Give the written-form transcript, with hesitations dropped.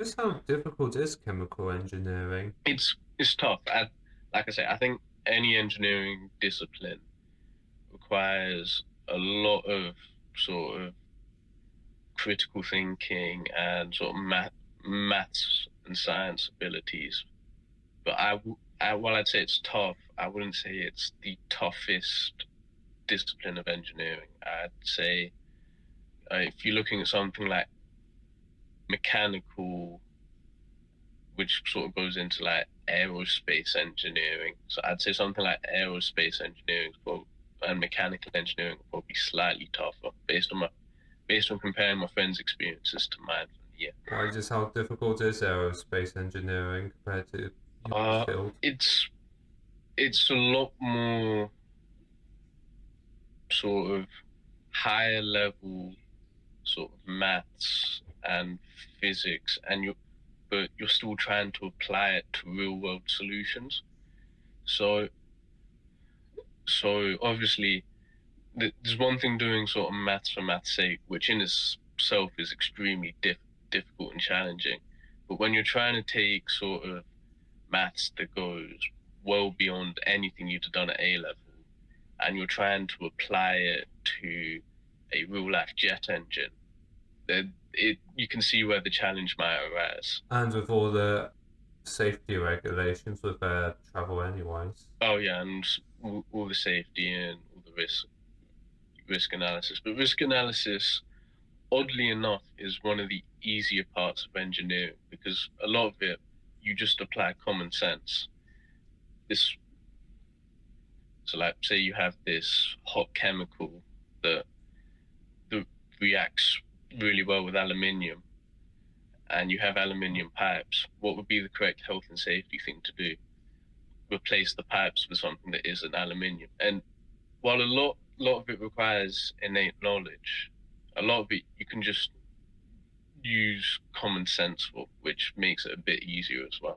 just how difficult is chemical engineering? It's tough. Like I say, I think any engineering discipline requires a lot of sort of critical thinking and sort of maths and science abilities. But while I'd say it's tough, I wouldn't say it's the toughest discipline of engineering. I'd say if you're looking at something like mechanical, which sort of goes into like aerospace engineering, so I'd say something like aerospace engineering and mechanical engineering will probably slightly tougher based on comparing my friends' experiences to mine from the year. Why just how difficult is aerospace engineering compared to your Uh, field? it's it's a lot more sort of higher level sort of maths and physics, but you're still trying to apply it to real world solutions. So so obviously there's one thing doing sort of maths for maths sake, which in itself is extremely difficult and challenging. But when you're trying to take sort of maths that goes well beyond anything you'd have done at A level, and you're trying to apply it to a real life jet engine, then you can see where the challenge might arise. And with all the safety regulations with air travel anyways. Oh yeah, and all the safety and all the risk analysis. But risk analysis, oddly enough, is one of the easier parts of engineering because a lot of it you just apply common sense. This so like say you have this hot chemical that that reacts really well with aluminium and you have aluminium pipes, what would be the correct health and safety thing to do? Replace the pipes with something that isn't aluminium. And while a lot of it requires innate knowledge, a lot of it you can just use common sense for, which makes it a bit easier as well.